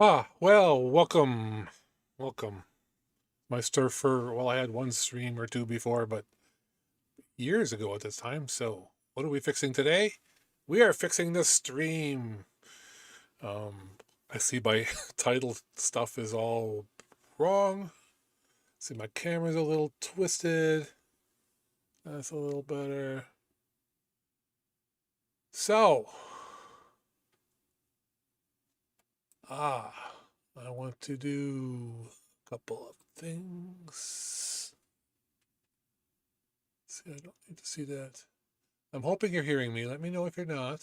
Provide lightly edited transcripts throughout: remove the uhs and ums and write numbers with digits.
Well, welcome. My surfer, well, I had one stream or two before, but years ago at this time. So, what are we fixing today? We are fixing the stream. Um, I see my title stuff is all wrong. See, my camera's a little twisted. That's a little better. So, I want to do a couple of things. See, I don't need to see that. I'm hoping you're hearing me. Let me know if you're not.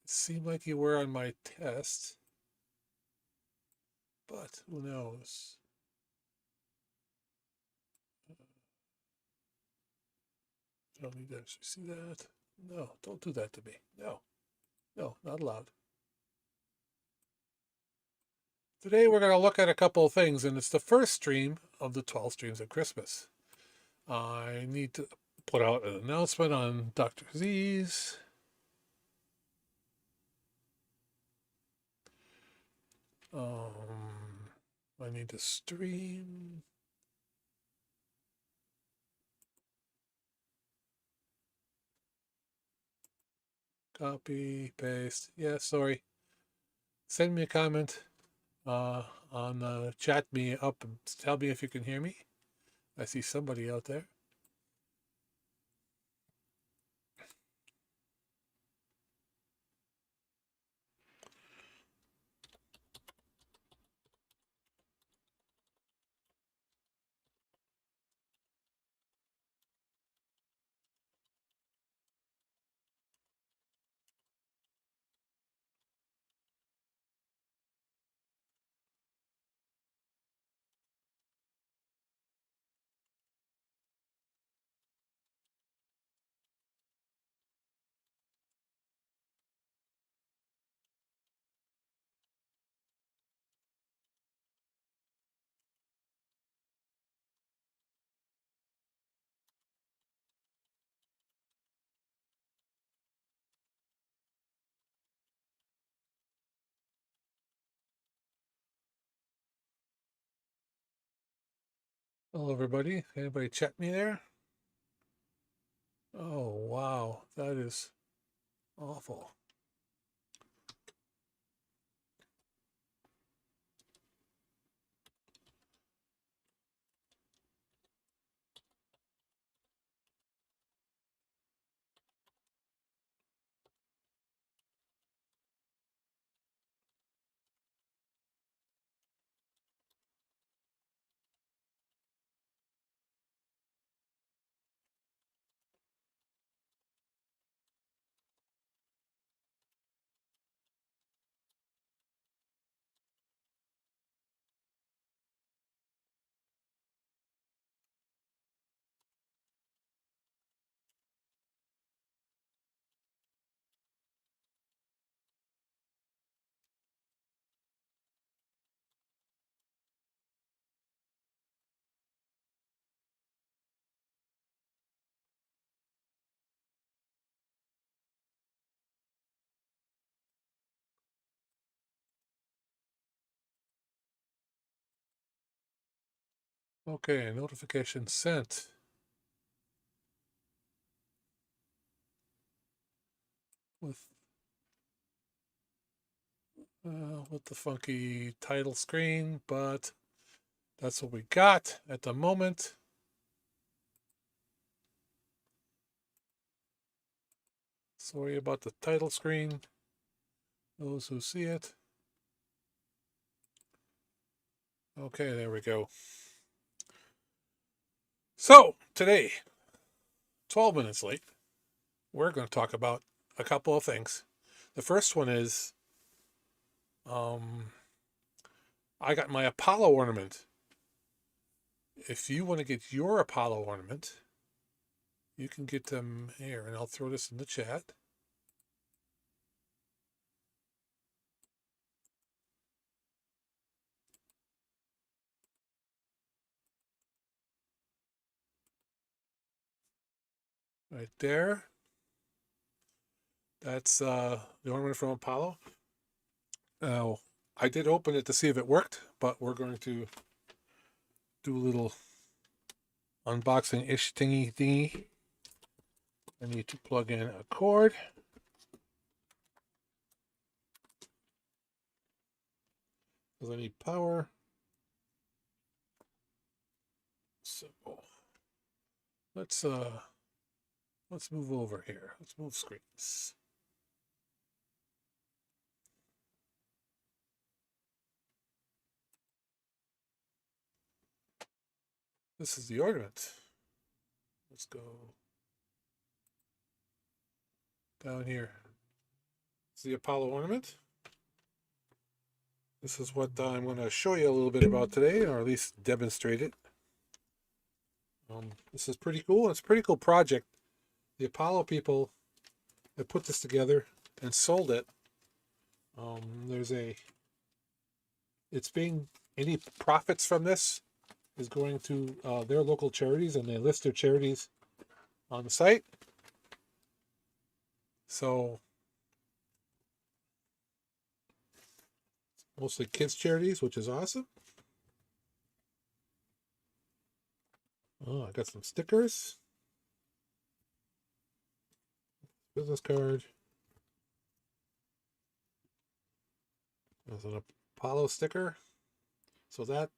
It seemed like you were on my test, but who knows? Don't need to actually see that. No, don't do that to me. No, no, not allowed. Today we're going to look at a couple of things, and it's the first stream of the 12 streams of Christmas. I need to put out an announcement on DrZzs. I need to stream. Copy, paste. Yeah, sorry. Send me a comment on chat me up and tell me if you can hear me. I see somebody out there. Hello, everybody. Anybody chat me there? Oh, wow. That is awful. Okay, notification sent. With the funky title screen, but that's what we got at the moment. Sorry about the title screen. Those who see it. Okay, there we go. So, today, 12 minutes late, we're going to talk about a couple of things. The first one is I got my Apollo ornament. If you want to get your Apollo ornament, you can get them here, and I'll throw this in the chat. Right there. That's the ornament from Apollo. Now, I did open it to see if it worked, but we're going to do a little unboxing-ish thingy. I need to plug in a cord. Because I need power. So let's move over here. Let's move screens. This is the ornament. Let's go down here. It's the Apollo ornament. This is what I'm going to show you a little bit about today, or at least demonstrate it. This is pretty cool. It's a pretty cool project. The Apollo people have put this together and sold it. Any profits from this is going to their local charities, and they list their charities on the site. So mostly kids charities, which is awesome. Oh, I got some stickers. Business card. There's an Apollo sticker. So that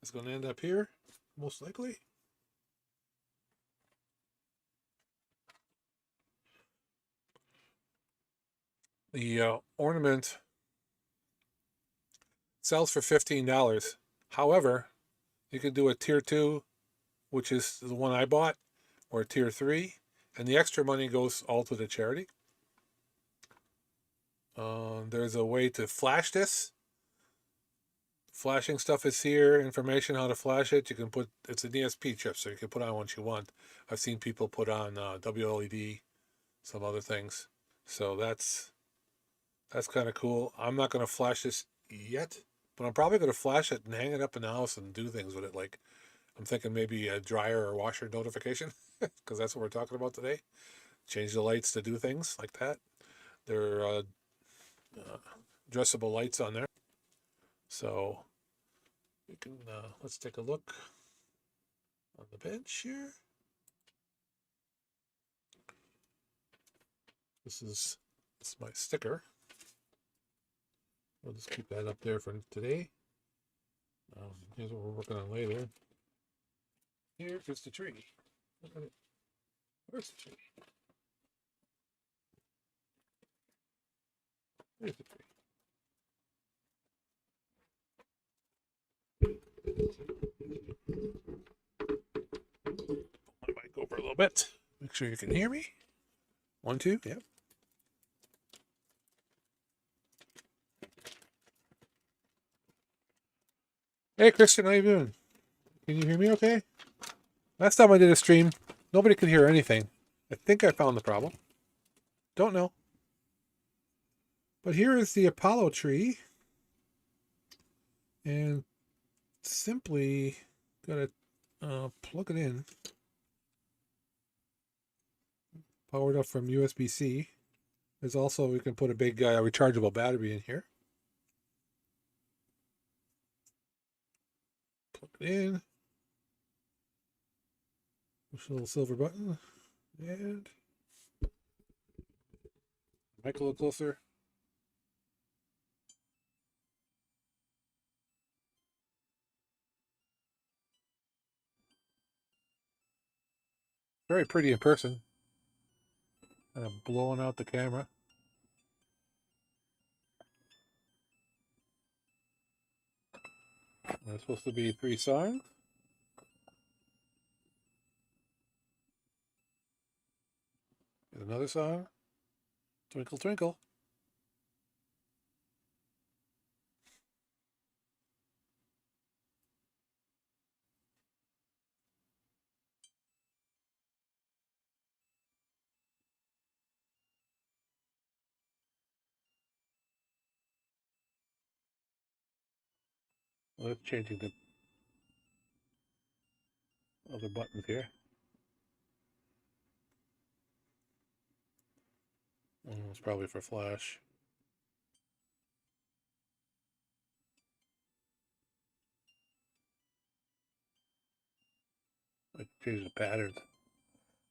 is going to end up here, most likely. The ornament sells for $15. However, you can do a tier 2, which is the one I bought, or a tier 3, and the extra money goes all to the charity. There's a way to flash this. Flashing stuff is here. Information how to flash it. You can put, it's an ESP chip, so you can put on what you want. I've seen people put on WLED, some other things. So that's kind of cool. I'm not going to flash this yet, but I'm probably going to flash it and hang it up in the house and do things with it. Like, I'm thinking maybe a dryer or washer notification, because that's what we're talking about today. Change the lights to do things like that. There are addressable lights on there. So we can, let's take a look on the bench here. This is my sticker. We'll just keep that up there for today. Here's what we're working on later. Here is the tree. Look at it. Where's the tree? There's the tree. Pull my mic over a little bit. Make sure you can hear me. 1, 2, yep. Hey, Christian, how you doing? Can you hear me okay? Last time I did a stream, nobody could hear anything. I think I found the problem. Don't know. But here is the Apollo tree. And simply got to plug it in. Powered up from USB-C. There's also, we can put a big rechargeable battery in here. Plug it in. Push a little silver button. And mic a little closer. Very pretty in person. Kind of blowing out the camera. There's supposed to be 3 songs. Here's another song. Twinkle, twinkle. Well, that's changing the other buttons here. It's probably for flash. change the patterns.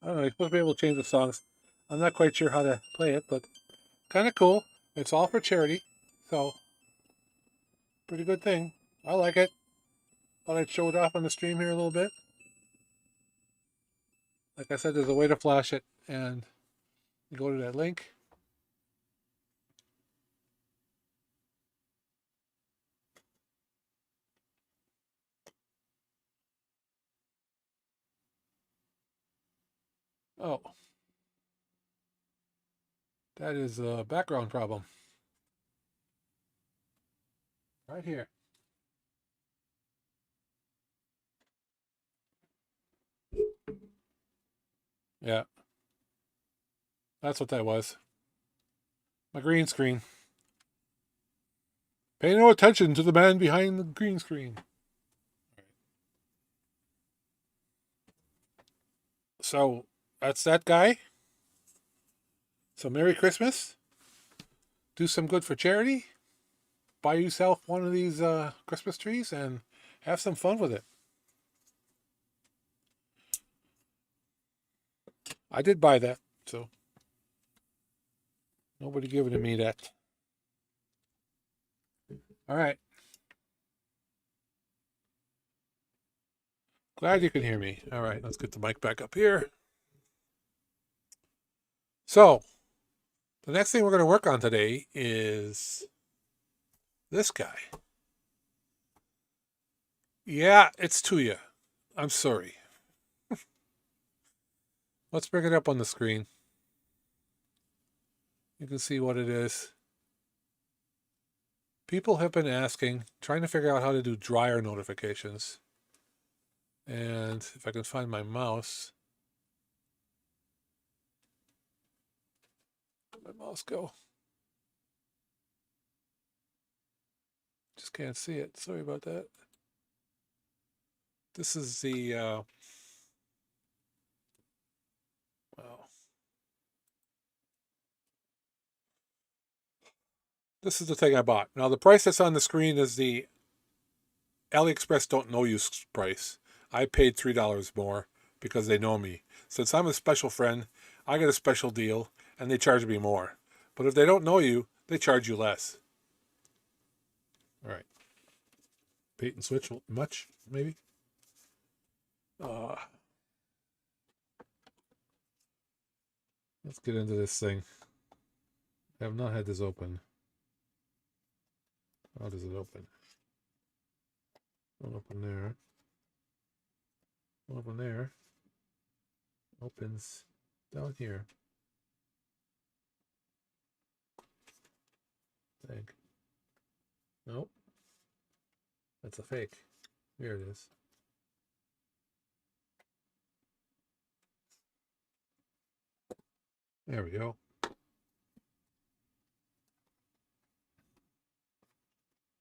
I don't know, you're supposed to be able to change the songs. I'm not quite sure how to play it, but kind of cool. It's all for charity, so pretty good thing. I like it. Thought I'd show it off on the stream here a little bit. Like I said, there's a way to flash it, and you go to that link. Oh, that is a background problem. Right here. Yeah, that's what that was. My green screen. Pay no attention to the man behind the green screen. So that's that guy. So Merry Christmas. Do some good for charity. Buy yourself one of these Christmas trees and have some fun with it. I did buy that, so nobody giving me that. All right. Glad you can hear me. All right, let's get the mic back up here. So, the next thing we're going to work on today is this guy. Yeah, it's Tuya. I'm sorry. Let's bring it up on the screen. You can see what it is. People have been asking, trying to figure out how to do dryer notifications. And if I can find my mouse. Where'd my mouse go? Just can't see it. Sorry about that. This is the, well, this is the thing I bought. Now, the price that's on the screen is the AliExpress don't know you price. I paid $3 more because they know me. Since I'm a special friend, I get a special deal, and they charge me more. But if they don't know you, they charge you less. All right. Bait and switch much, maybe? Let's get into this thing. I have not had this open. How does it open? Don't open there. Don't open there. Opens down here. Thing. Nope. That's a fake. Here it is. There we go.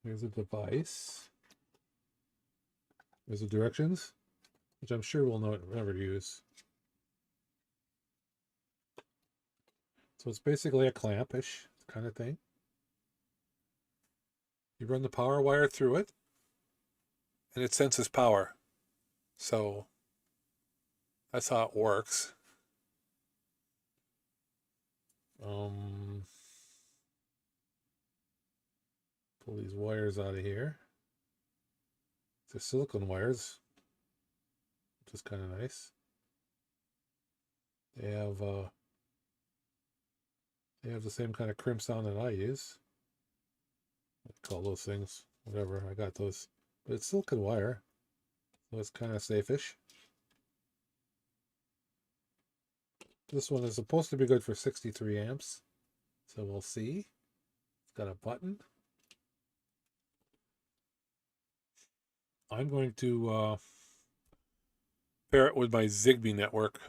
Here's a device. There's the directions, which I'm sure we'll never use. So it's basically a clamp-ish kind of thing. You run the power wire through it, and it senses power. So that's how it works. Pull these wires out of here. They're silicone wires, which is kind of nice. They have the same kind of crimp sound that I use. I call those things whatever. I got those, but it's silicone wire, so it's kind of safe-ish. This one is supposed to be good for 63 amps, so we'll see. It's got a button. I'm going to pair it with my Zigbee network,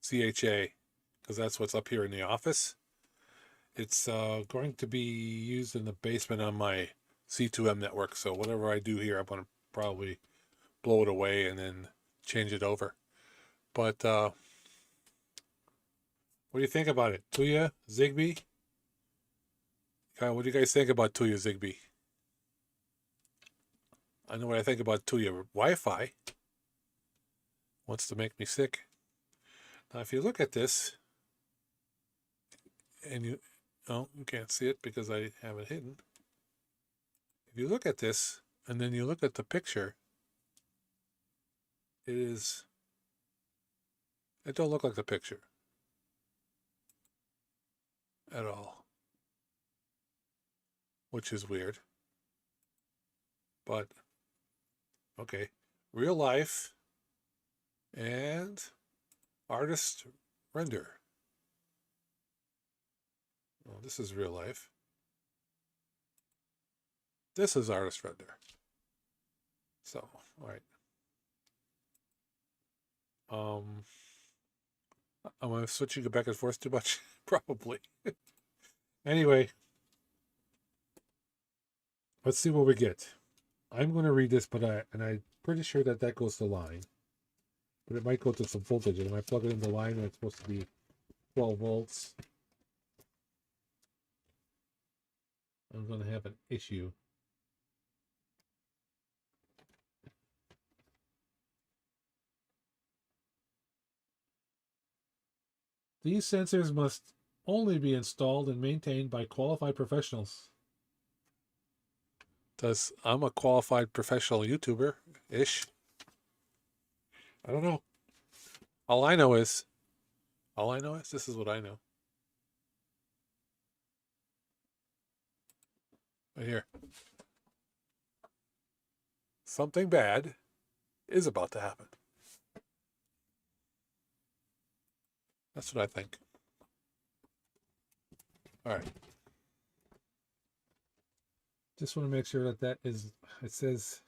ZHA, because that's what's up here in the office. It's going to be used in the basement on my Z2M network, so whatever I do here, I'm going to probably blow it away and then change it over. But what do you think about it? Tuya, Zigbee? What do you guys think about Tuya, Zigbee? I know what I think about Tuya Wi-Fi. Wants to make me sick. Now, if you look at this, and you can't see it because I have it hidden. If you look at this, and then you look at the picture, it don't look like the picture at all, which is weird. But, okay, real life and artist render. Well, this is real life. This is artist render. So, all right. Am I switching it back and forth too much? Probably. Anyway, let's see what we get. I'm going to read this, but I'm pretty sure that goes to line. But it might go to some voltage. And when I plug it in the line, it's supposed to be 12 volts. I'm going to have an issue. These sensors must only be installed and maintained by qualified professionals. I'm a qualified professional YouTuber-ish. I don't know. All I know is this is what I know. Right here. Something bad is about to happen. That's what I think. All right. Just want to make sure that is, it says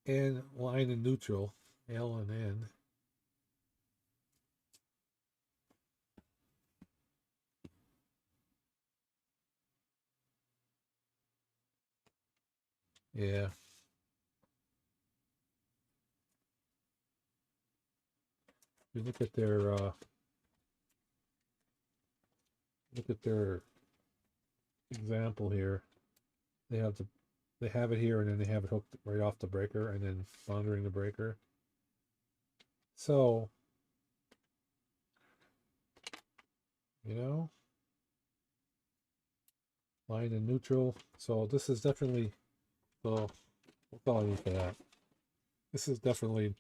N line and neutral, L and N. Yeah. You look at their example here. They have it here, and then they have it hooked right off the breaker, and then monitoring the breaker. So, line and neutral. So this is definitely, well, we'll call it for that. This is definitely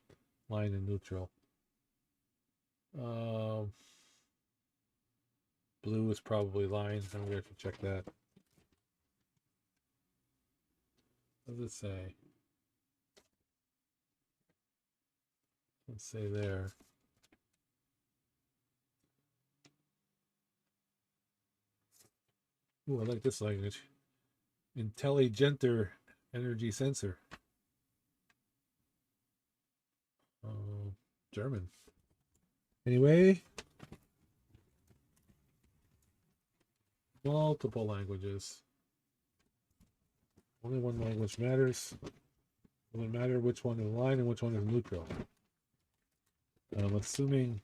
line and neutral. Blue is probably line. I'm going to have to check that. What does it say? Let's say there. Ooh, I like this language. Intelligenter energy sensor. German. Anyway, multiple languages. Only one language matters. It doesn't matter which one is line and which one is neutral. I'm assuming.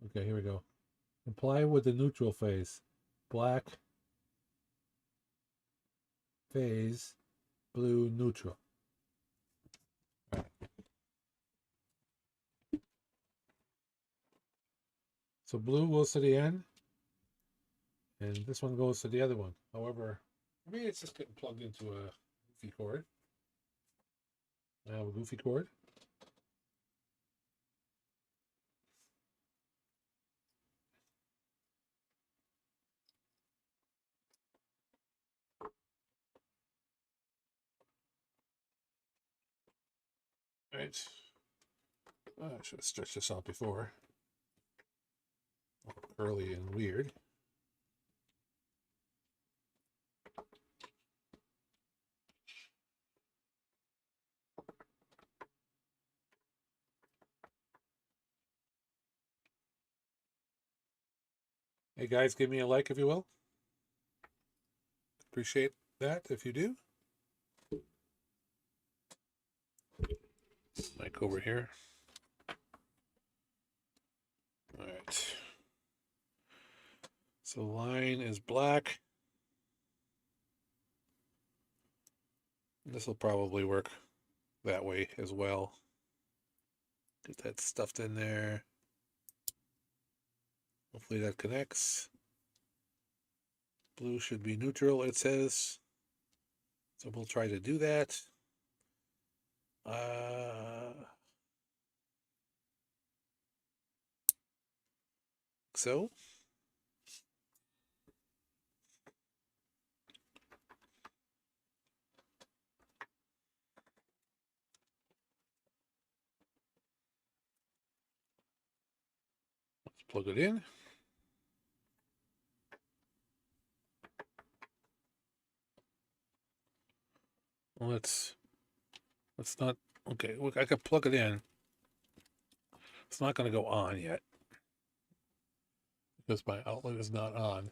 Okay, here we go. Comply with the neutral phase. Black phase, blue neutral. Right. So blue goes to the end, and this one goes to the other one. However, maybe it's just getting plugged into a goofy cord. I have a goofy cord. Right. I should have stretched this out before. All curly and weird. Hey guys, give me a like if you will. Appreciate that if you do. Mic over here. All right. So line is black. This will probably work that way as well. Get that stuffed in there. Hopefully that connects. Blue should be neutral, it says. So we'll try to do that. So. Let's plug it in. Let's not, okay, look, I could plug it in. It's not going to go on yet because my outlet is not on.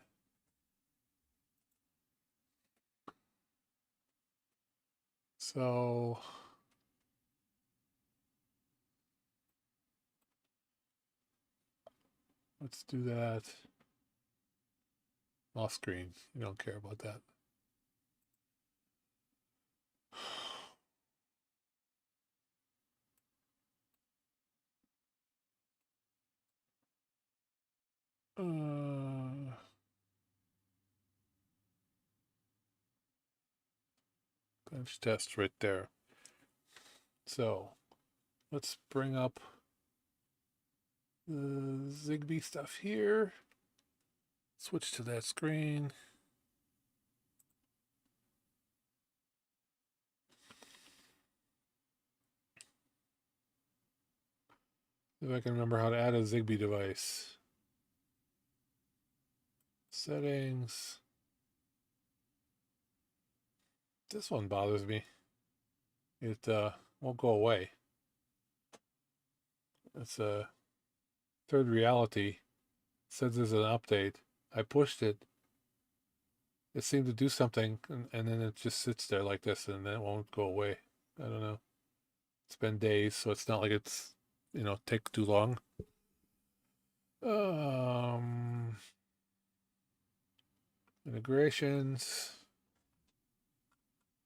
So let's do that off screen. You don't care about that. Bench test right there. So let's bring up the Zigbee stuff here. Switch to that screen. See if I can remember how to add a Zigbee device. Settings. This one bothers me. It won't go away. It's a third reality. It says there's an update. I pushed it. It seemed to do something, and then it just sits there like this, and then it won't go away. I don't know. It's been days, so it's not like it's, you know, take too long. Integrations.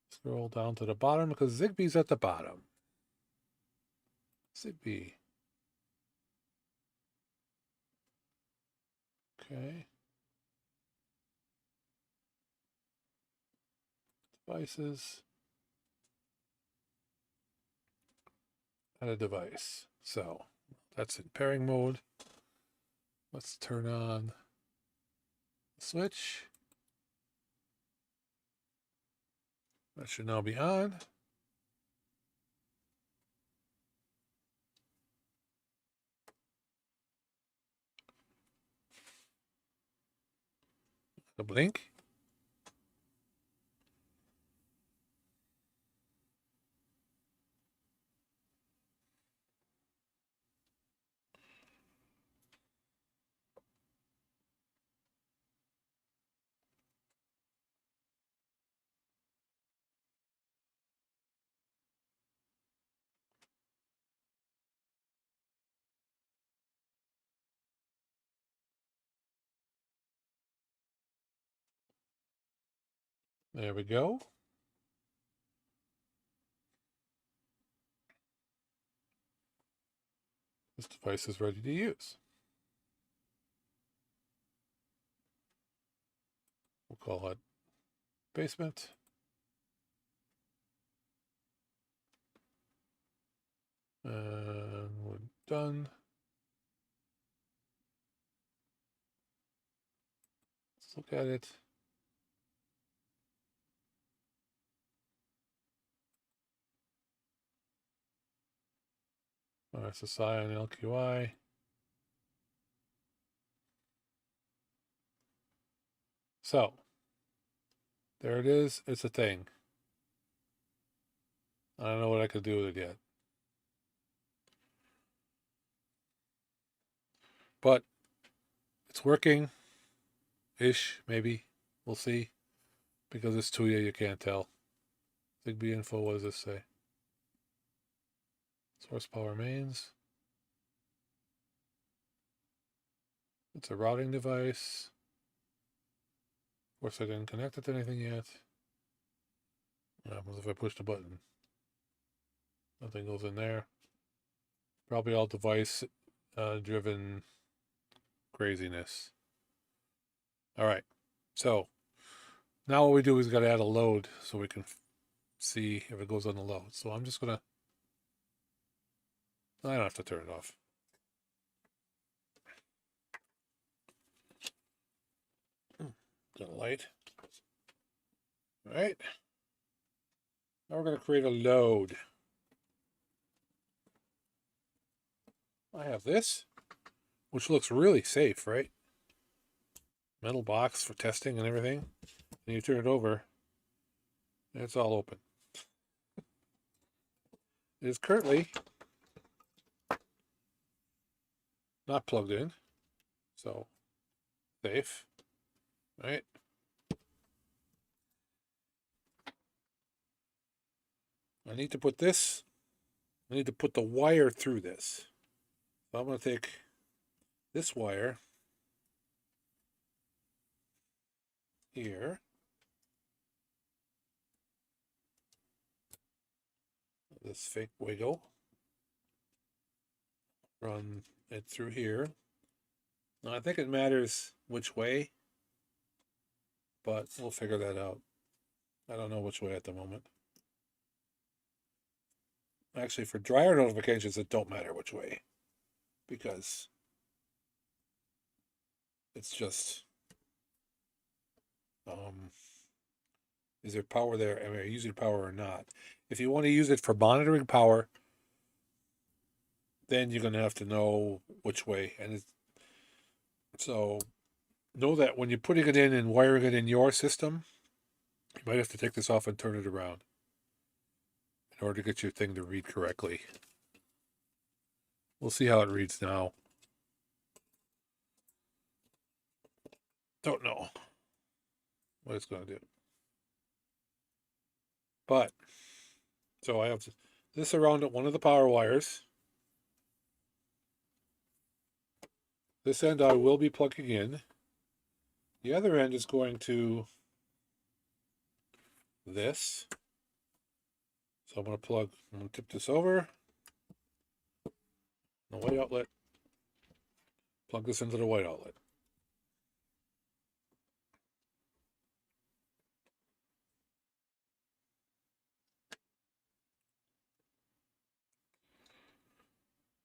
Scroll down to the bottom because Zigbee's at the bottom. Zigbee. Okay. Devices. Add a device. So that's in pairing mode. Let's turn on the switch. That should now be on. The blink. There we go. This device is ready to use. We'll call it basement. And we're done. Let's look at it. RSSI and LQI. So, there it is. It's a thing. I don't know what I could do with it yet. But it's working-ish, maybe. We'll see. Because it's Tuya, you can't tell. Zigbee info, what does this say? Source power mains. It's a routing device. Of course, I didn't connect it to anything yet. What happens if I push the button? Nothing goes in there. Probably all device driven craziness. All right. So now what we do is got to add a load so we can see if it goes on the load. So I'm just going to, I don't have to turn it off. Got a light. All right. Now we're going to create a load. I have this, which looks really safe, right? Metal box for testing and everything. And you turn it over, and it's all open. It is currently not plugged in, so safe, right? I need to put this, I need to put the wire through this. So I'm going to take this wire here, this fake wiggle, run it through here. Now I think it matters which way, but we'll figure that out. I don't know which way at the moment. Actually, for dryer notifications, it don't matter which way, because it's just, is there power there? I mean, are you using power or not? If you want to use it for monitoring power, then you're going to have to know which way. And so know that when you're putting it in and wiring it in your system, you might have to take this off and turn it around in order to get your thing to read correctly. We'll see how it reads now. Don't know what it's going to do. But, so I have this around one of the power wires. This end I will be plugging in. The other end is going to this. So I'm going to tip this over. The white outlet. Plug this into the white outlet.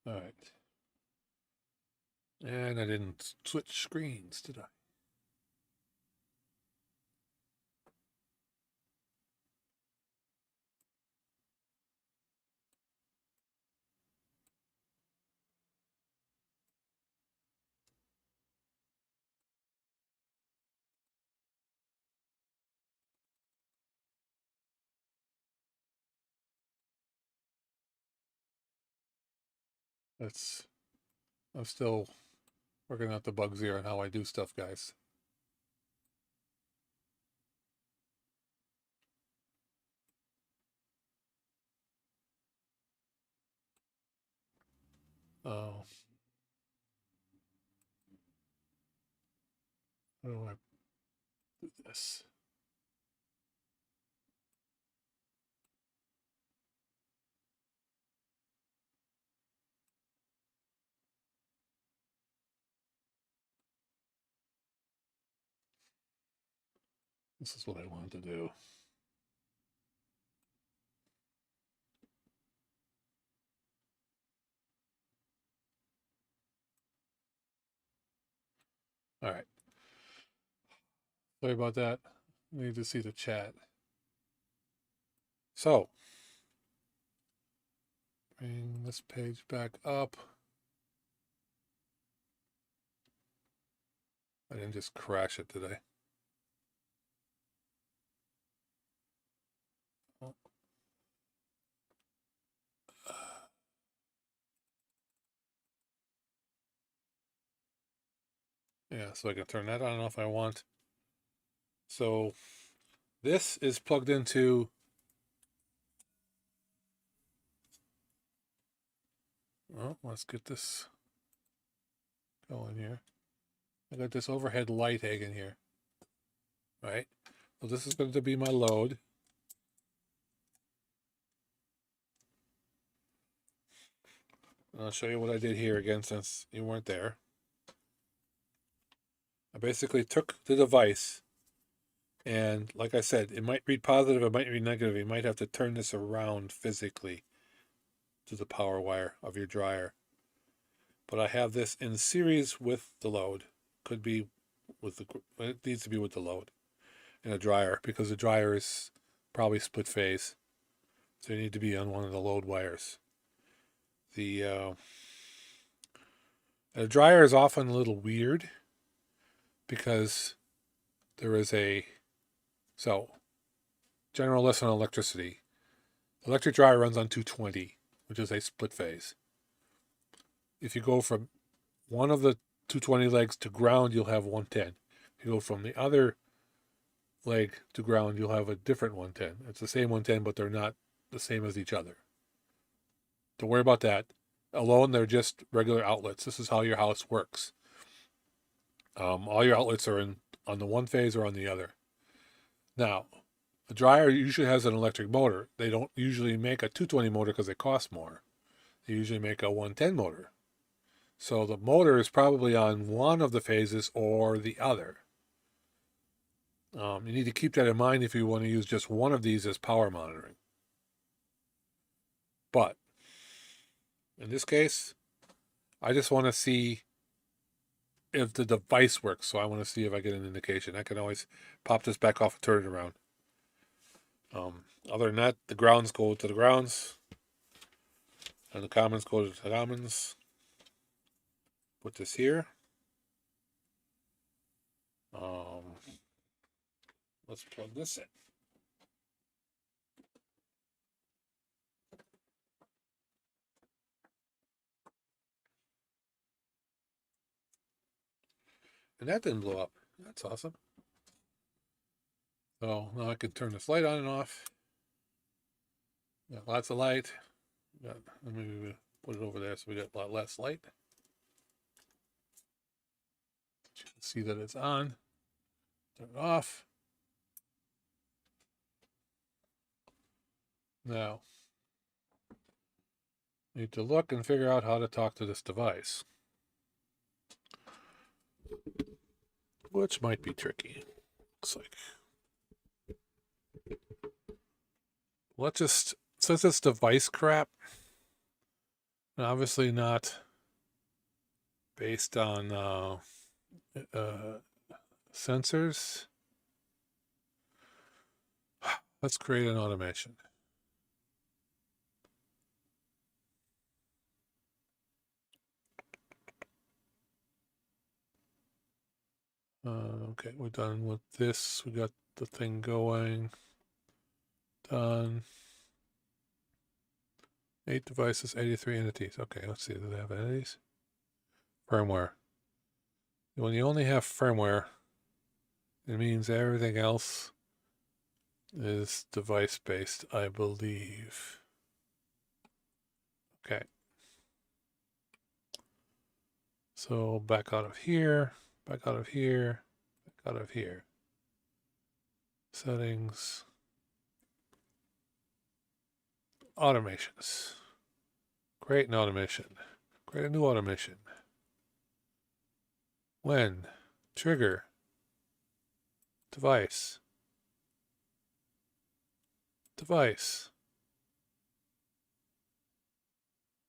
All right. And I didn't switch screens, did I? I'm still working out the bugs here on how I do stuff, guys. Oh. How do I do this? This is what I wanted to do. All right. Sorry about that. I need to see the chat. So, bring this page back up. I didn't just crash it, did I? Oh. Yeah, so I can turn that on and off if I want. So this is plugged into let's get this going here. I got this overhead light hanging here. Right? So this is going to be my load. And I'll show you what I did here again since you weren't there. I basically took the device, and like I said, it might read positive, it might read negative. You might have to turn this around physically to the power wire of your dryer. But I have this in series with the load. Could be with the, it needs to be with the load in a dryer, because the dryer is probably split phase. So you need to be on one of the load wires. The dryer is often a little weird because there is general lesson on electricity. Electric dryer runs on 220, which is a split phase. If you go from one of the 220 legs to ground, you'll have 110. If you go from the other leg to ground, you'll have a different 110. It's the same 110, but they're not the same as each other. Don't worry about that. Alone, they're just regular outlets. This is how your house works. All your outlets are on the one phase or on the other. Now, a dryer usually has an electric motor. They don't usually make a 220 motor because they cost more. They usually make a 110 motor. So the motor is probably on one of the phases or the other. You need to keep that in mind if you want to use just one of these as power monitoring. But in this case, I just want to see if the device works. So I want to see if I get an indication. I can always pop this back off and turn it around. Other than that, the grounds go to the grounds, and the commons go to the commons. Put this here. Let's plug this in. And that didn't blow up. That's awesome. So now I can turn this light on and off. Got lots of light. Let me put it over there so we got a lot less light. You can see that it's on. Turn it off. Now, need to look and figure out how to talk to this device, which might be tricky. Looks like. Let's just, since it's device crap, and obviously not based on sensors, let's create an automation. Okay, we're done with this. We got the thing going. Done. 8 devices, 83 entities. Okay, let's see. Do they have entities? Firmware. When you only have firmware, it means everything else is device-based, I believe. Okay. So back out of here, back out of here, back out of here. Settings. Automations. Create an automation. Create a new automation. When? Trigger. Device. Device.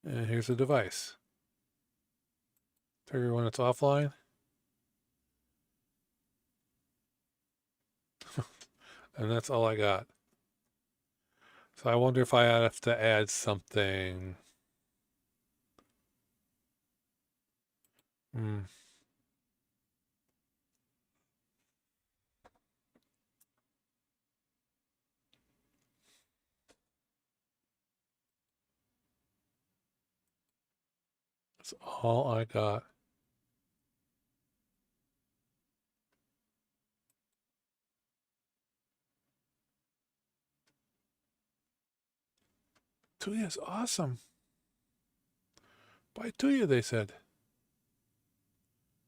And here's the device. Trigger when it's offline. And that's all I got. So I wonder if I have to add something. That's all I got. Tuya's awesome. Buy Tuya, they said.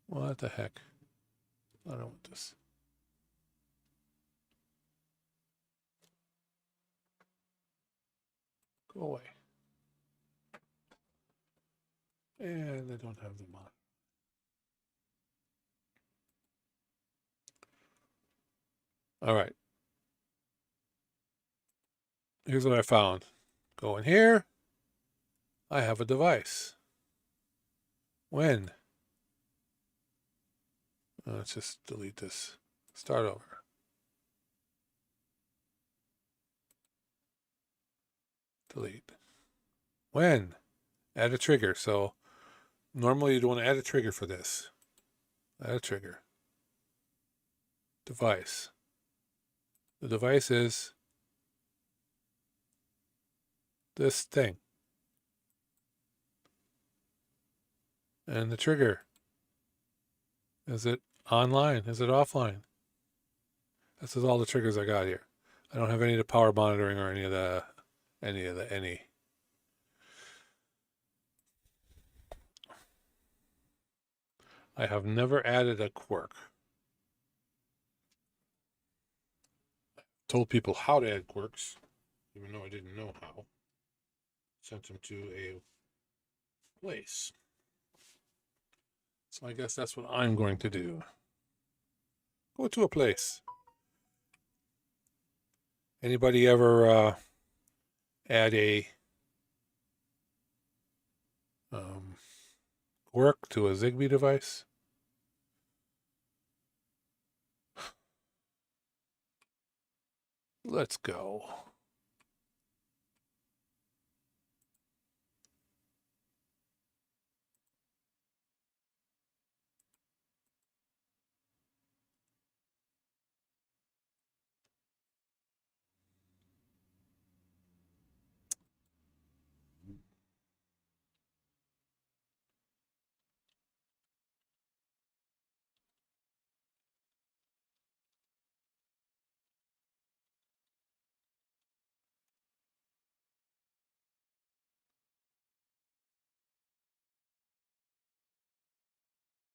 What the heck? I don't want this. Go away. And I don't have them on. All right. Here's what I found. Go in here. I have a device. When? Let's just delete this. Start over. Delete. When? Add a trigger. So normally you'd want to add a trigger for this. Add a trigger. Device. The device is this thing. And the trigger. Is it online? Is it offline? This is all the triggers I got here. I don't have any of the power monitoring or any. I have never added a quirk. Told people how to add quirks, even though I didn't know how. Sent them to a place. So I guess that's what I'm going to do. Go to a place. Anybody ever add a quirk to a Zigbee device? Let's go.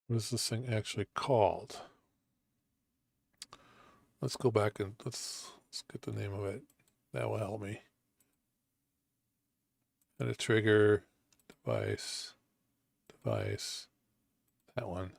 What is this thing actually called? Let's go back and let's get the name of it. That will help me. And a trigger, device, that one.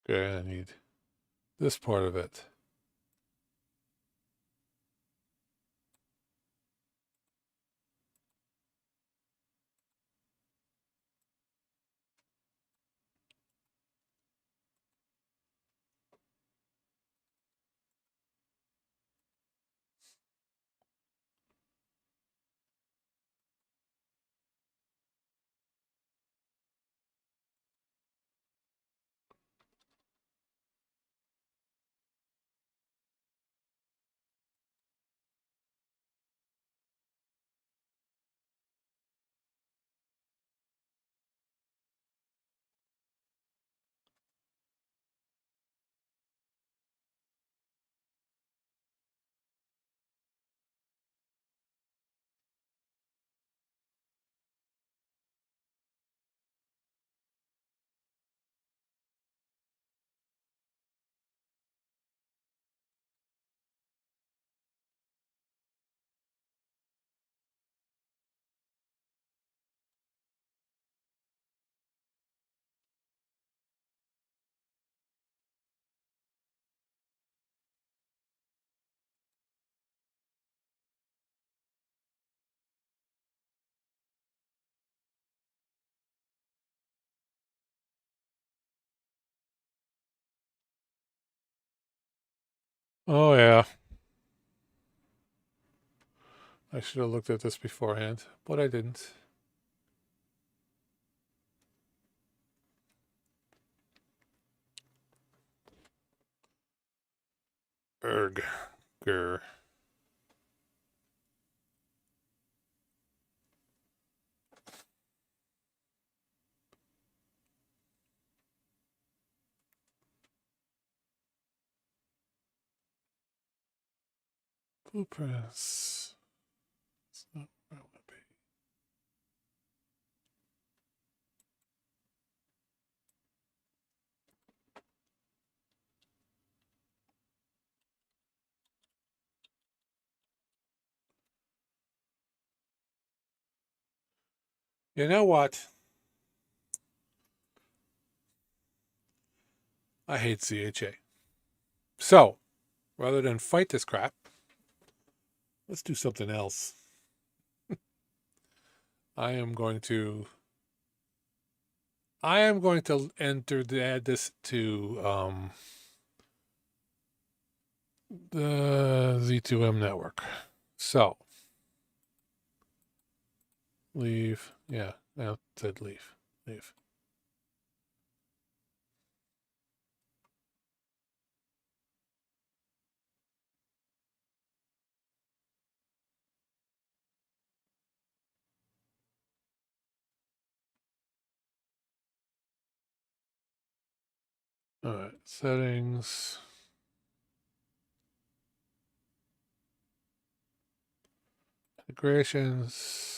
Okay, I need this part of it. Oh yeah. I should have looked at this beforehand, but I didn't. Ger. Blueprints. That's not where I want to be. You know what? I hate ZHA. So, rather than fight this crap, let's do something else. I am going to add this to the Z2M network. So, leave. Yeah, now it said leave. Leave. All right, settings. Integrations.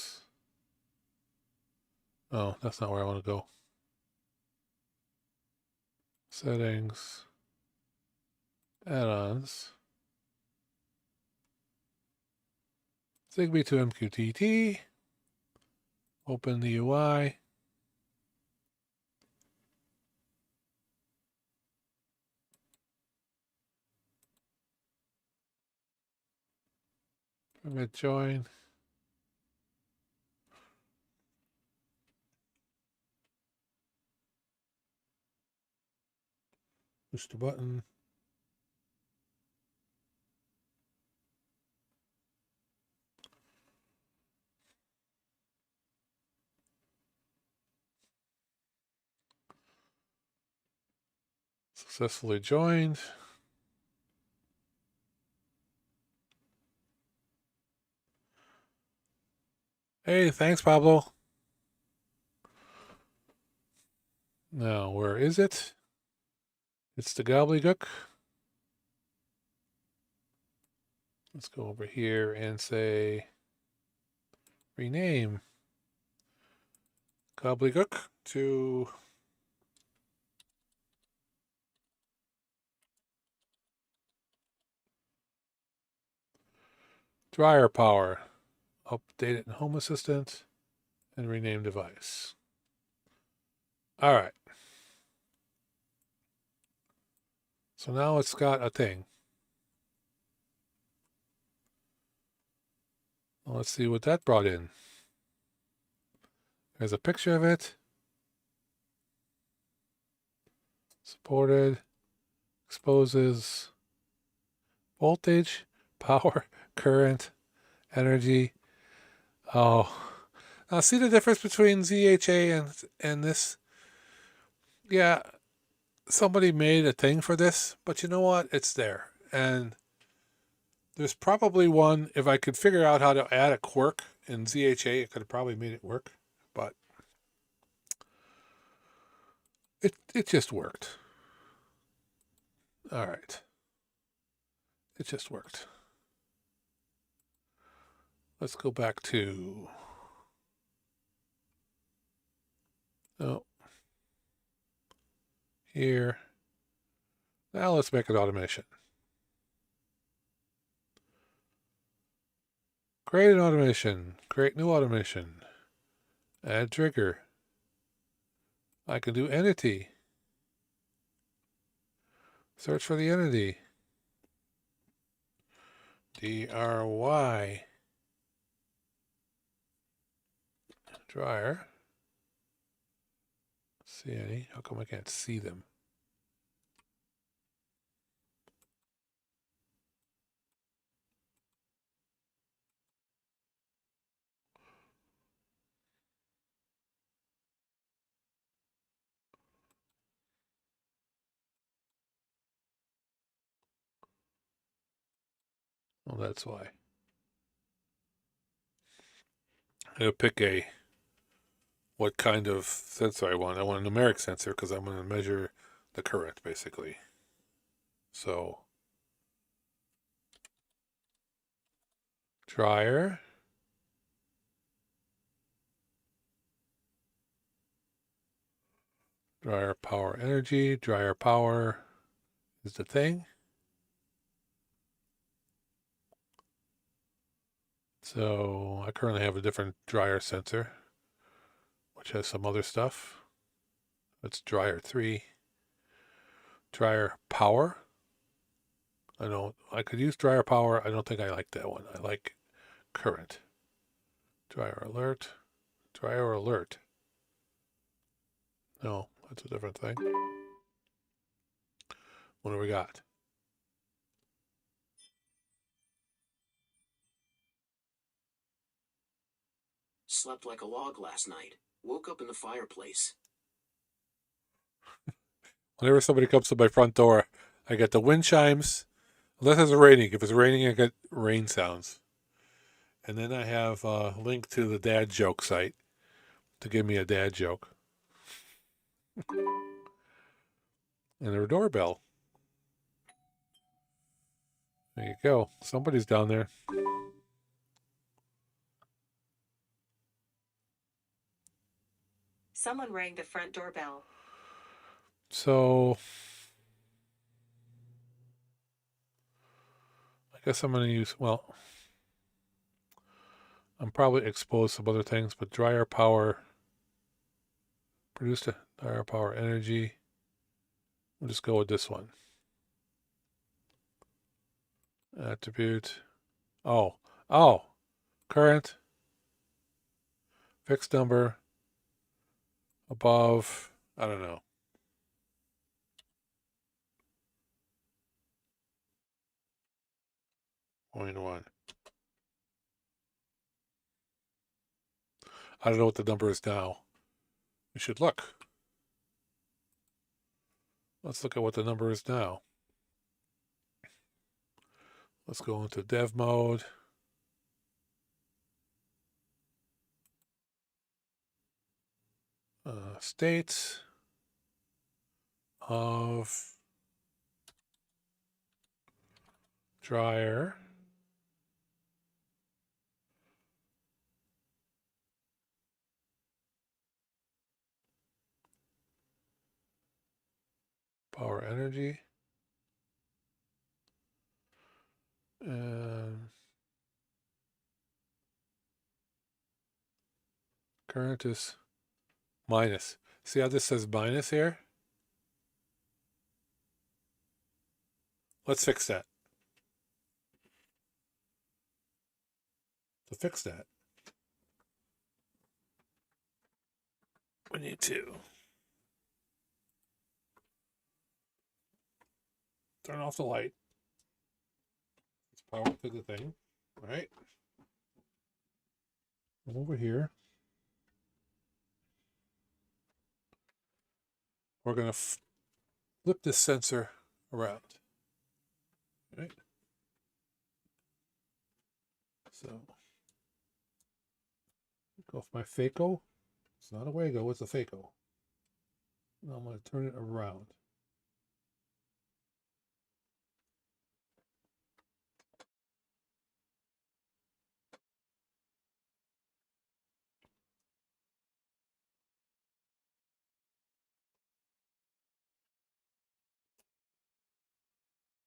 Oh, that's not where I want to go. Settings. Add-ons. Zigbee to MQTT. Open the UI. Permit join. Push the button. Successfully joined. Hey, thanks, Pablo. Now, where is it? It's the gobbledygook. Let's go over here and say rename gobbledygook to dryer power. Update it in Home Assistant and rename device. All right. So now it's got a thing. Well, let's see what that brought in. There's a picture of it. Supported. Exposes voltage, power, current, energy. Oh, now see the difference between ZHA and this? Yeah, somebody made a thing for this, but you know what? It's there. And there's probably one, if I could figure out how to add a quirk in ZHA, it could have probably made it work, but it just worked. All right. It just worked. Let's go back to, oh, here. Now let's make an automation. Create an automation. Create new automation. Add trigger. I can do entity. Search for the entity. DRY. Dryer. See any? How come I can't see them? Well, that's why. I'll pick what kind of sensor I want. I want a numeric sensor because I'm going to measure the current, basically. So, dryer. Dryer power energy. Dryer power is the thing. So I currently have a different dryer sensor, which has some other stuff. That's dryer 3. Dryer power. I could use dryer power. I don't think I like that one. I like current. Dryer alert. Dryer alert. No, that's a different thing. What do we got? Slept like a log last night. Woke up in the fireplace. Whenever somebody comes to my front door, I get the wind chimes. Unless it's raining. If it's raining, I get rain sounds. And then I have a link to the dad joke site to give me a dad joke. And their doorbell. There you go. Somebody's down there. Someone rang the front doorbell. So I guess I'm going to use, well, I'm probably exposed some other things, but dryer power, produced dryer power energy. We'll just go with this one. Attribute. Oh, current, fixed number, above, I don't know. Point 1. I don't know what the number is now. We should look. Let's look at what the number is now. Let's go into dev mode. States of dryer power energy and current is minus. See how this says minus here? Let's fix that. To fix that, we need to turn off the light. Let's power to the thing, right? Come over here. We're going to flip this sensor around, right? So, go off my phaco. It's not a Wago, it's a phaco. Now I'm going to turn it around.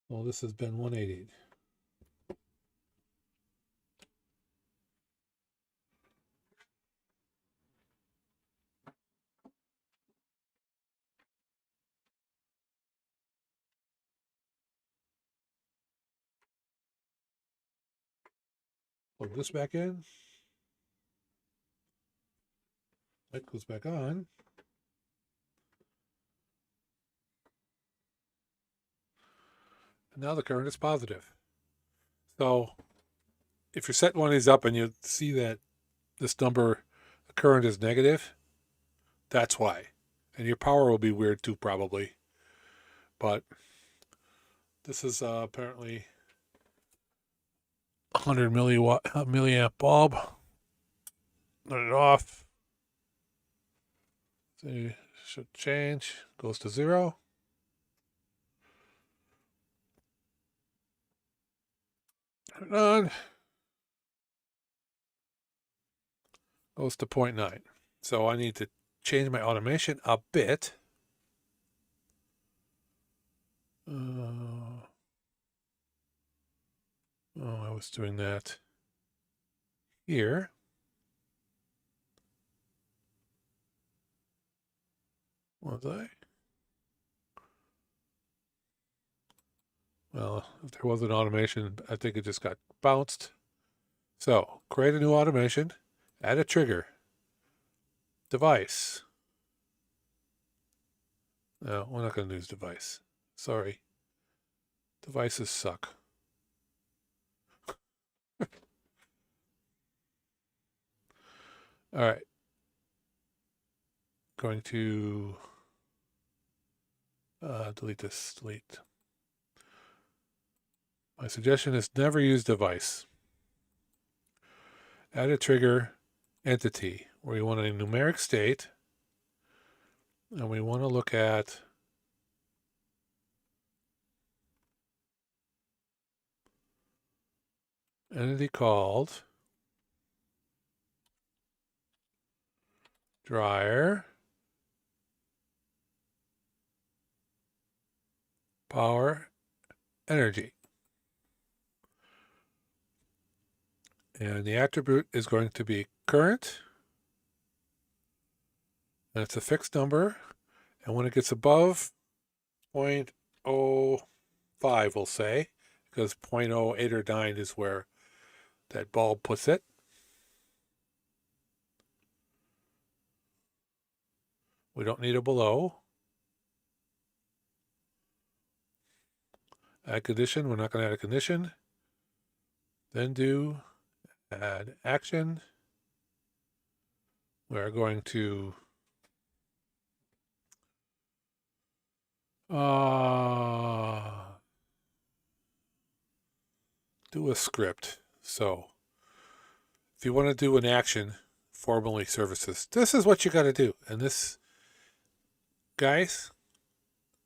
Well, this has been 180. Plug this back in. Light goes back on. And now the current is positive. So if you're setting one of these up and you see that this number, the current is negative, that's why. And your power will be weird too, probably. But this is apparently 100 milliamp bulb. Turn it off. See, should change. Goes to 0. Turn it on. Goes to 0.9. So I need to change my automation a bit. Oh, I was doing that here. Was I? Well, if there was an automation, I think it just got bounced. So, create a new automation, add a trigger, device. No, we're not going to use device. Sorry. Devices suck. All right. Going to delete this. Delete. My suggestion is never use device. Add a trigger entity where you want a numeric state, and we want to look at entity called dryer power energy. And the attribute is going to be current. And it's a fixed number. And when it gets above 0.05, we'll say, because 0.08 or 9 is where that bulb puts it. We don't need a below. Add condition. We're not going to add a condition. Then do add action. We're going to do a script. So if you want to do an action, formally services, this is what you got to do. And this, guys,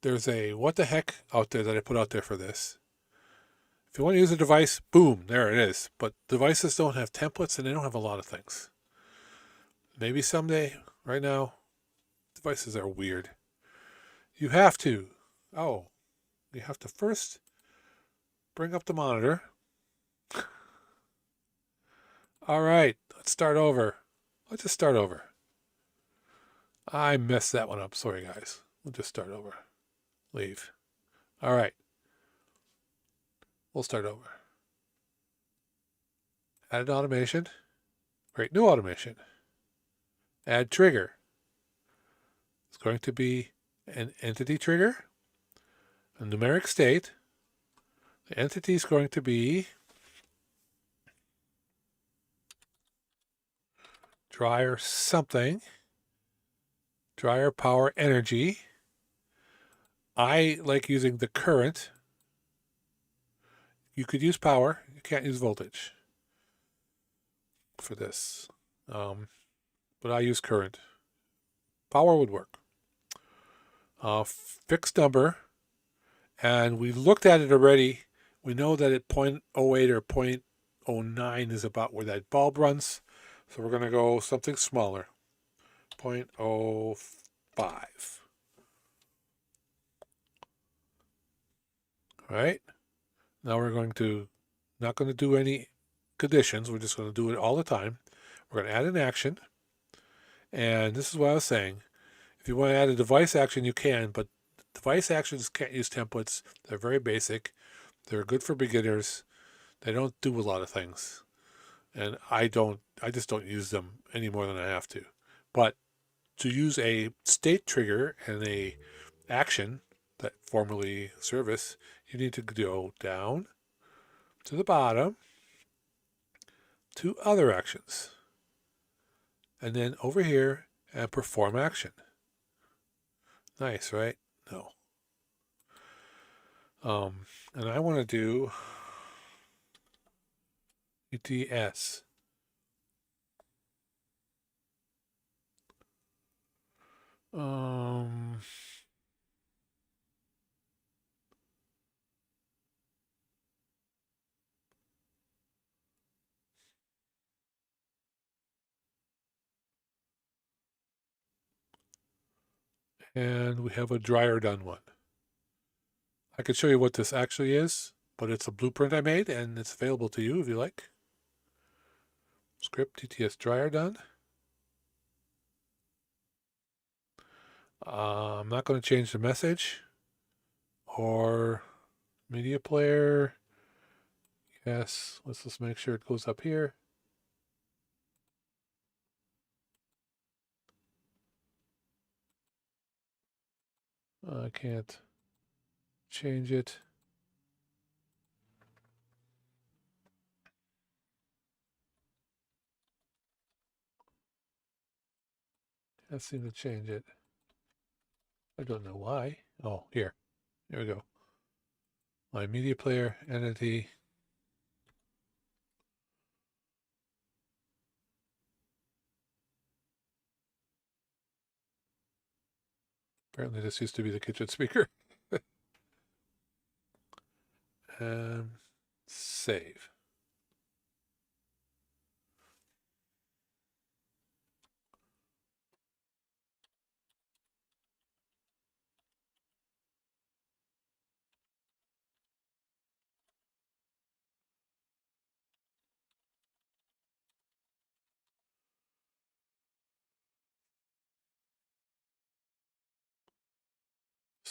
there's a what the heck out there that I put out there for this. If you want to use a device, boom, there it is. But devices don't have templates and they don't have a lot of things. Maybe someday. Right now, devices are weird. You have to first bring up the monitor. All right, let's start over. Let's just start over. I messed that one up. Sorry, guys. We'll just start over. Leave. All right. We'll start over. Add an automation. Create new automation. Add trigger. It's going to be an entity trigger, a numeric state. The entity is going to be dryer something, dryer power energy. I like using the current. You could use power. You can't use voltage for this. But I use current. Power would work. Fixed number. And we looked at it already. We know that at 0.08 or 0.09 is about where that bulb runs. So we're going to go something smaller. 0.05. All right. Now we're going to, not going to do any conditions. We're just going to do it all the time. We're going to add an action. And this is what I was saying. If you want to add a device action, you can, but device actions can't use templates. They're very basic. They're good for beginners. They don't do a lot of things. And I just don't use them any more than I have to. But to use a state trigger and a action that formally service, you need to go down to the bottom to other actions. And then over here and perform action. Nice, right? No. And I want to do ETS. And we have a dryer done one. I could show you what this actually is, but it's a blueprint I made and it's available to you if you like. Script TTS dryer done. I'm not going to change the message or media player. Yes, let's just make sure it goes up here. I can't change it. Can't seem to change it. I don't know why. Oh, here. Here we go. My media player entity. Apparently this used to be the kitchen speaker. And save.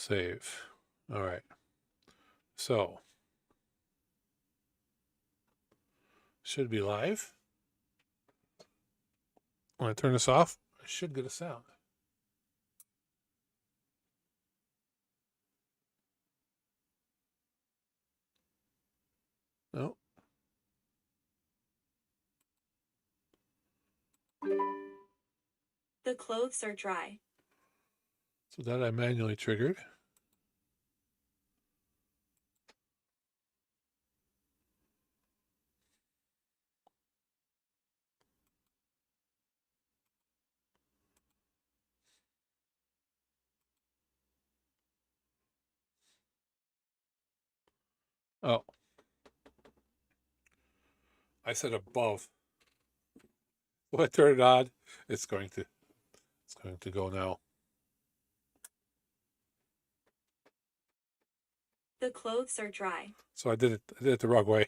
Save. All right. So, should be live. When I turn this off, I should get a sound. No. The clothes are dry. So that I manually triggered. Oh. I said above. When I turn it on, it's going to go now. The clothes are dry. So I did it the wrong way.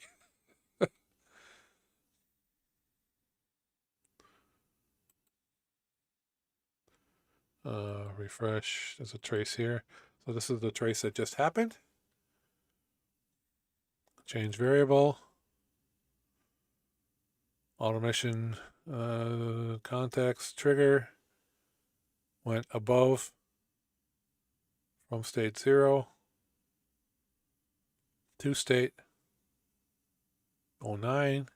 Refresh. There's a trace here. So this is the trace that just happened. Change variable. Automation context trigger went above from state 0 to state 09,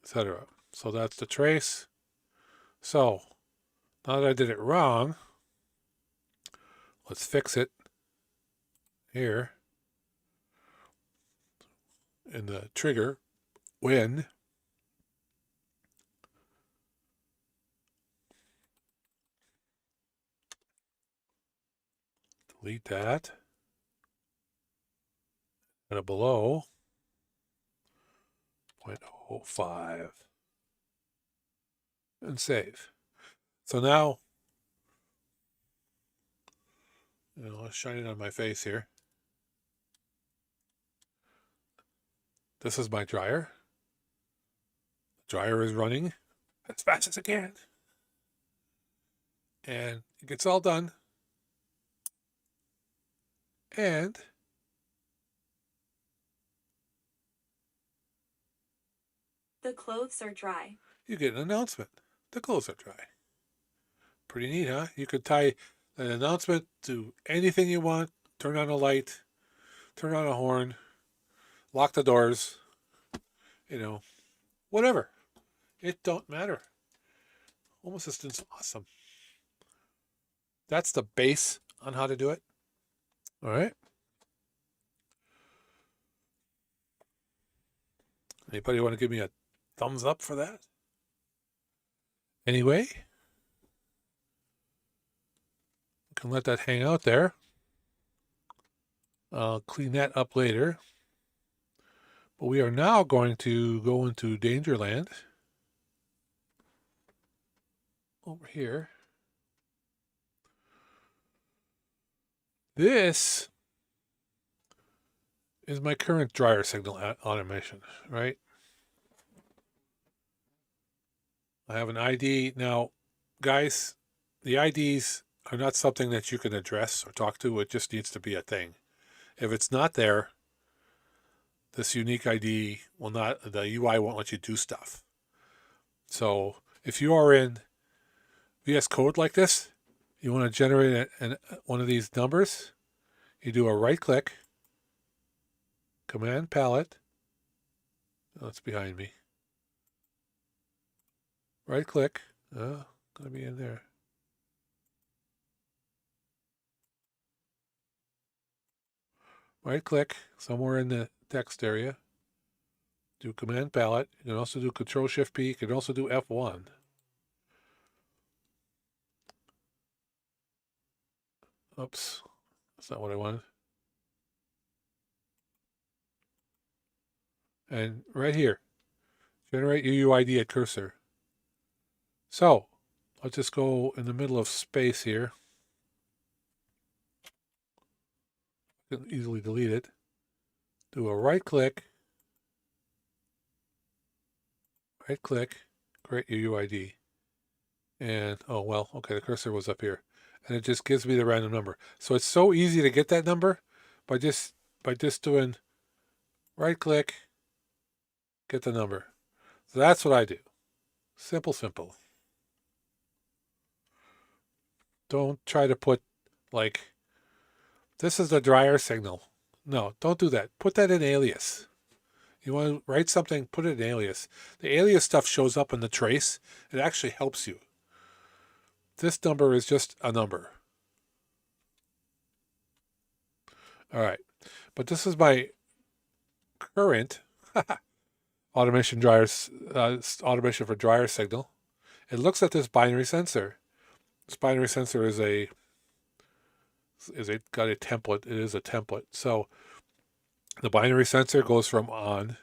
etc. So that's the trace. So now that I did it wrong, let's fix it here in the trigger when delete that and a below 0.05 and save. So now, let's shine it on my face here. This is my dryer. The dryer is running as fast as it can. And it gets all done. And The clothes are dry. you get an announcement. The clothes are dry. Pretty neat, huh? You could tie an announcement to anything you want. Turn on a light, turn on a horn, lock the doors, whatever. It don't matter. Home Assistant's awesome. That's the base on how to do it. All right. Anybody want to give me a thumbs up for that? Anyway, can let that hang out there. I'll clean that up later. But we are now going to go into Dangerland. Over here. This is my current dryer signal automation, right? I have an ID. Now, guys, the IDs are not something that you can address or talk to. It just needs to be a thing. If it's not there, this unique ID will not, the UI won't let you do stuff. So if you are in VS Code like this, you want to generate one of these numbers, you do a right click, command palette. Oh, it's behind me. Right click. Oh, gonna be in there. Right click somewhere in the text area. Do command palette. You can also do Control Shift P. You can also do F1. Oops, that's not what I wanted. And right here, generate UUID at cursor. So let's just go in the middle of space here. You can easily delete it. Do a right click, create UUID. And, oh, well, okay, the cursor was up here. And it just gives me the random number. So it's so easy to get that number by just doing right click, get the number. So that's what I do. Simple, simple. Don't try to put, like, this is the dryer signal. No, don't do that. Put that in alias. You want to write something, put it in alias. The alias stuff shows up in the trace. It actually helps you. This number is just a number. All right. But this is my current automation automation for dryer signal. It looks at this binary sensor. This binary sensor got a template. It is a template. So the binary sensor goes from on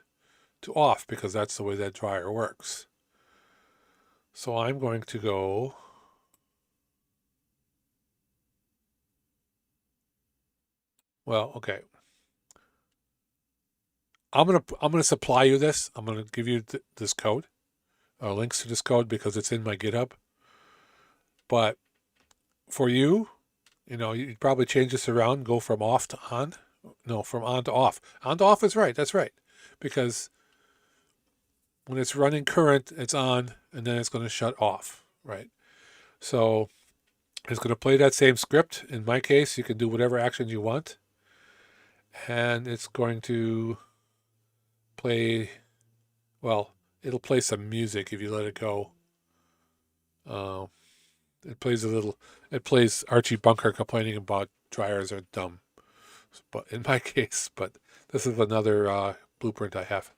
to off because that's the way that dryer works. So I'm going to go okay. I'm gonna supply you this. I'm gonna give you this code, links to this code because it's in my GitHub. But for you, you'd probably change this around, go from off to on. No, from on to off. On to off is right. That's right, because when it's running current, it's on, and then it's going to shut off. Right. So it's going to play that same script. In my case, you can do whatever actions you want. And it's going to play, well, it'll play some music if you let it go. It plays Archie Bunker complaining about dryers are dumb. But in my case, but this is another blueprint I have.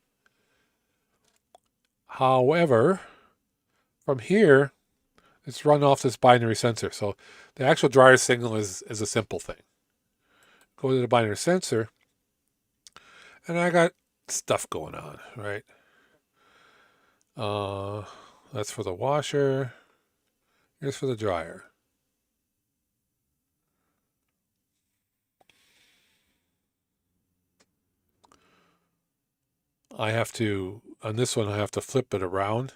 However, from here, it's run off this binary sensor. So the actual dryer signal is a simple thing. Go to the binary sensor, and I got stuff going on, right? That's for the washer. Here's for the dryer. On this one, I have to flip it around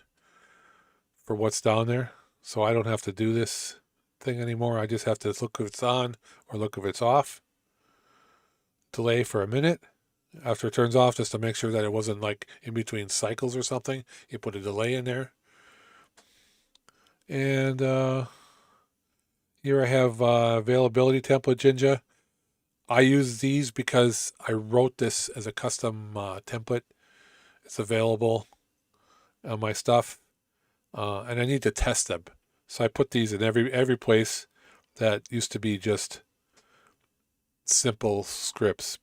for what's down there. So I don't have to do this thing anymore. I just have to look if it's on or look if it's off. Delay for a minute after it turns off, just to make sure that it wasn't like in between cycles or something. You put a delay in there. And here I have availability template Jinja. I use these because I wrote this as a custom template. It's available on my stuff, and I need to test them. So I put these in every place that used to be just simple scripts,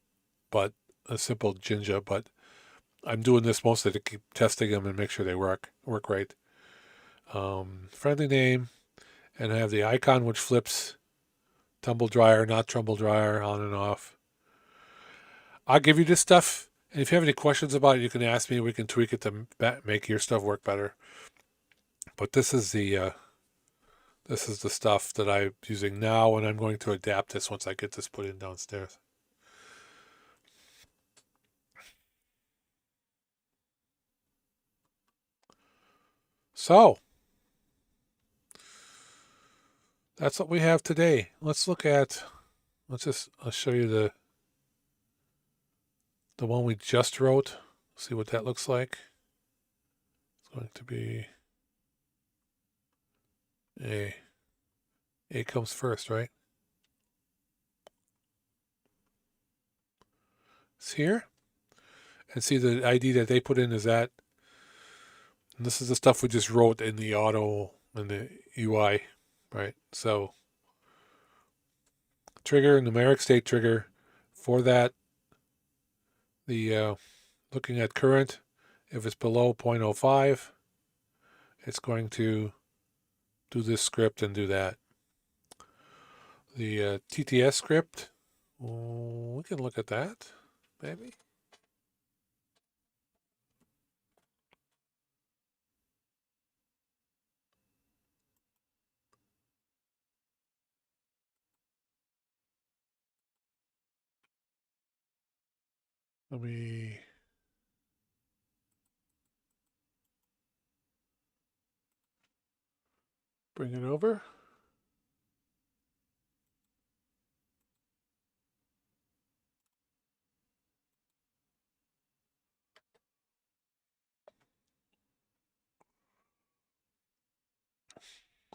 but a simple Jinja. But I'm doing this mostly to keep testing them and make sure they work right. Friendly name, and I have the icon which flips tumble dryer, not tumble dryer, on and off. I'll give you this stuff, and if you have any questions about it, you can ask me. We can tweak it to make your stuff work better. But this is the stuff that I'm using now, and I'm going to adapt this once I get this put in downstairs. So that's what we have today. I'll show you the one we just wrote. See what that looks like. It's going to be A comes first, right? It's here. And see the ID that they put in is that. And this is the stuff we just wrote in the UI, right? So trigger, numeric state trigger for that. The looking at current, if it's below 0.05, it's going to do this script and do that. The TTS script, we can look at that, maybe. Let me bring it over.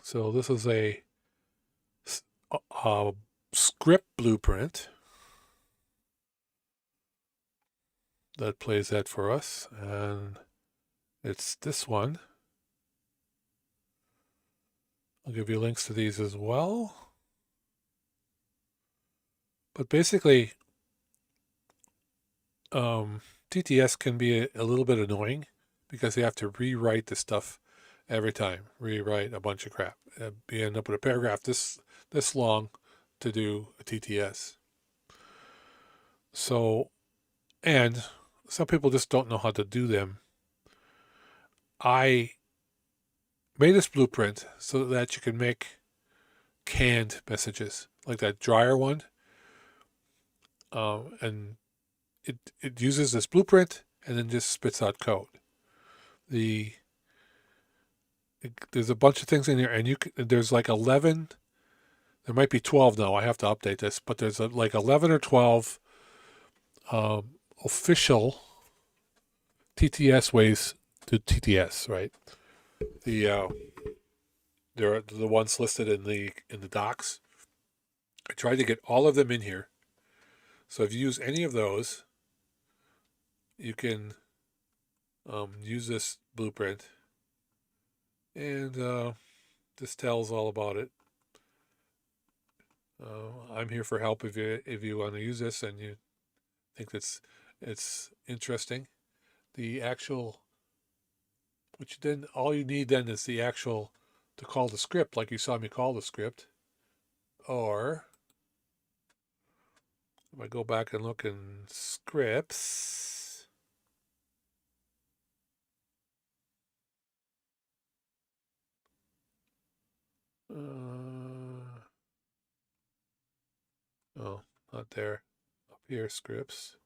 So this is a script blueprint that plays that for us, and it's this one. I'll give you links to these as well. But basically, TTS can be a little bit annoying because you have to rewrite the stuff every time. Rewrite a bunch of crap. You end up with a paragraph this long to do a TTS. So, and some people just don't know how to do them. I made this blueprint so that you can make canned messages, like that dryer one. And it uses this blueprint and then just spits out code. There's a bunch of things in there, and there's like 11. There might be 12 now. I have to update this, but there's like 11 or 12 official TTS ways to TTS, right? There are the ones listed in the docs. I tried to get all of them in here. So if you use any of those, you can use this blueprint, and this tells all about it. I'm here for help if you want to use this and you think it's interesting. The actual, which then all you need then is the actual to call the script, like you saw me call the script. Or if I go back and look in scripts, oh, not there. Up here, scripts.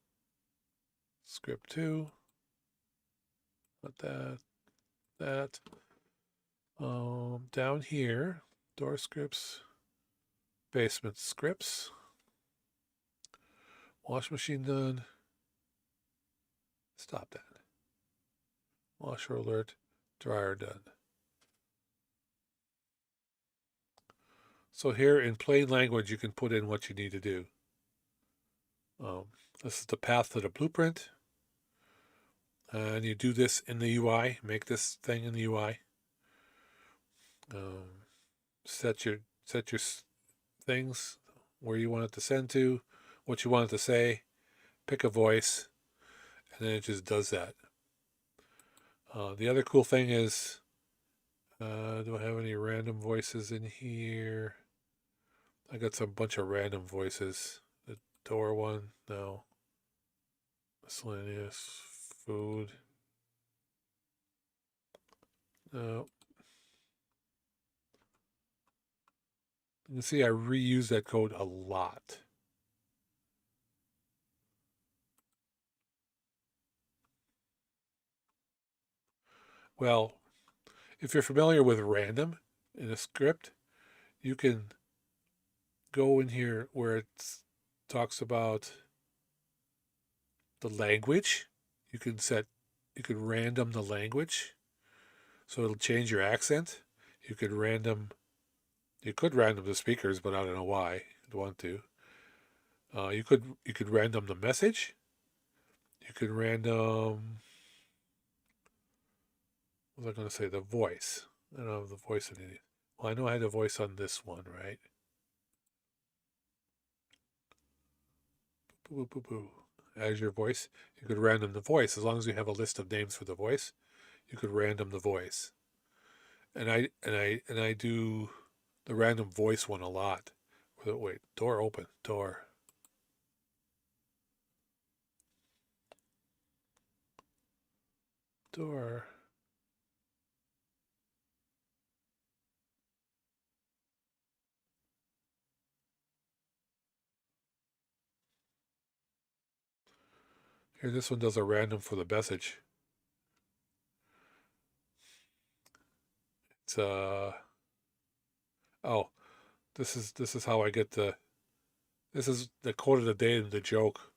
Script 2. Not that. Down here, door scripts, basement scripts, wash machine done. Stop that. Washer alert, dryer done. So here in plain language, you can put in what you need to do. This is the path to the blueprint. And you do this in the UI, make this thing in the UI. Set your things where you want it to send to, what you want it to say, pick a voice, and then it just does that. The other cool thing is, do I have any random voices in here? I got some bunch of random voices. The door one, no. Miscellaneous, food, no. You can see I reuse that code a lot. Well, if you're familiar with random in a script, you can go in here where it talks about the language. You can random the language, so it'll change your accent. You could random the speakers, but I don't know why you'd want to. You could random the message. You could random, what was I going to say, the voice. I don't have the voice in it. Well, I know I had a voice on this one, right? Boo, boo, boo. As your voice, you could random the voice. As long as you have a list of names for the voice, you could random the voice. And I do the random voice one a lot. Wait, door open, door. Door. Here, this one does a random for the message. It's oh, this is how I get this is the quote of the day and the joke.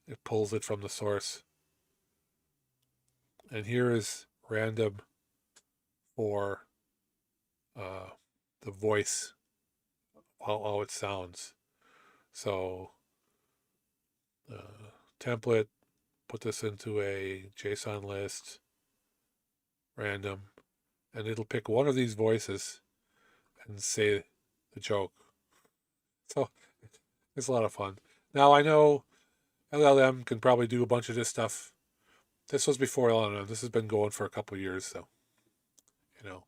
It pulls it from the source. And here is random for the voice, how it sounds. So template, put this into a JSON list, random, and it'll pick one of these voices and say the joke. So it's a lot of fun. Now I know LLM can probably do a bunch of this stuff. This was before LLM. This has been going for a couple of years, so you know.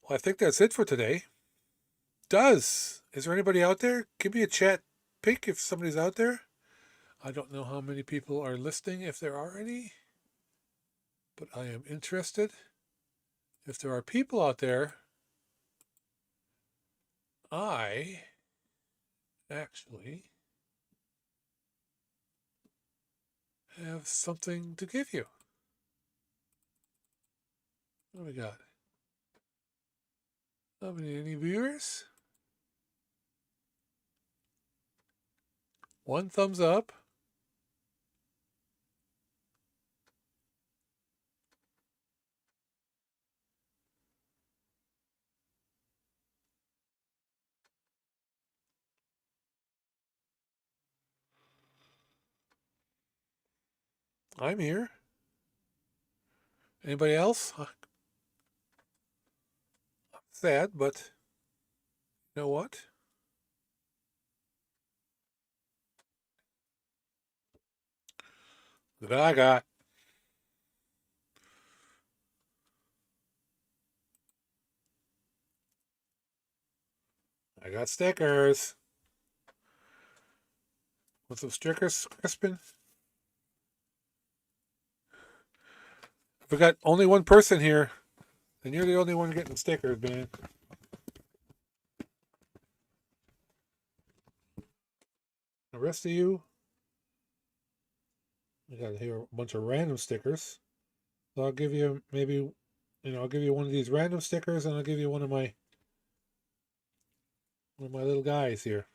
Well, I think that's it for today. Is there anybody out there? Give me a chat pic if somebody's out there. I don't know how many people are listening, if there are any, but I am interested. If there are people out there, I actually have something to give you. What do we got? Any viewers? One thumbs up. I'm here. Anybody else? Sad, but you know what? Look what I got. I got stickers. Want some stickers, Crispin? If we got only one person here, then you're the only one getting stickers, man. The rest of you, we got here a bunch of random stickers. So I'll give you maybe, I'll give you one of these random stickers, and I'll give you one of my little guys here.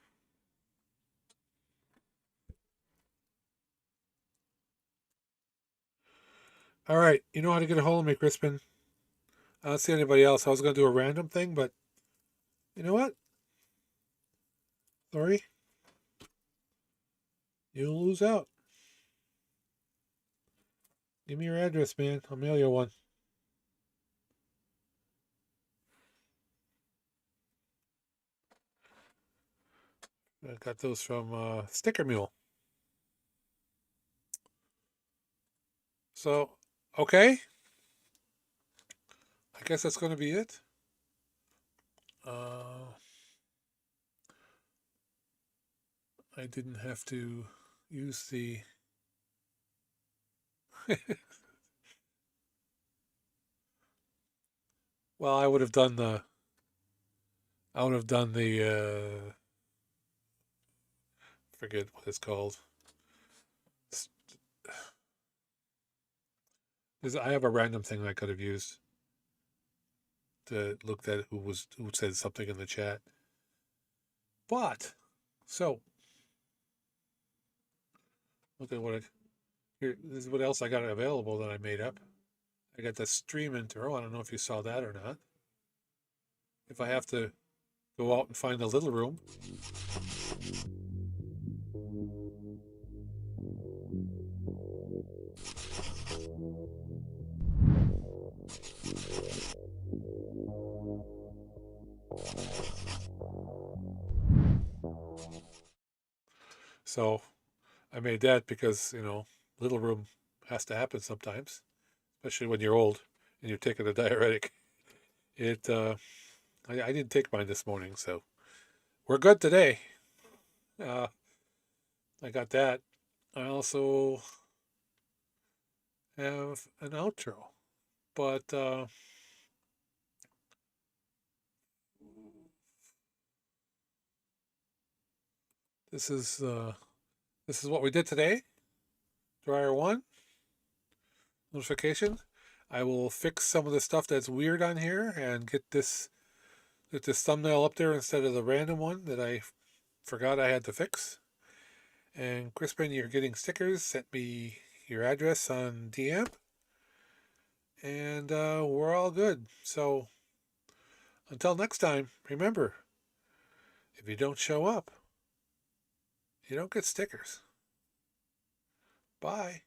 All right, you know how to get a hold of me, Crispin. I don't see anybody else. I was going to do a random thing, but you know what? Sorry. You'll lose out. Give me your address, man. I'll mail you one. I got those from Sticker Mule. So, okay. I guess that's going to be it. I didn't have to use the well, I would have done the forget what it's called. I have a random thing I could have used to look at who said something in the chat. But so look at here. This is what else I got available that I made up. I got the stream intro. I don't know if you saw that or not. If I have to go out and find the little room. So I made that because, little room has to happen sometimes, especially when you're old and you're taking a diuretic. I didn't take mine this morning, so we're good today. I got that. I also have an outro, but this is what we did today. Dryer 1 notification. I will fix some of the stuff that's weird on here and get this thumbnail up there instead of the random one that I forgot I had to fix. And Crispin, you're getting stickers. Send me your address on DM. And we're all good. So until next time, remember, if you don't show up, you don't get stickers. Bye.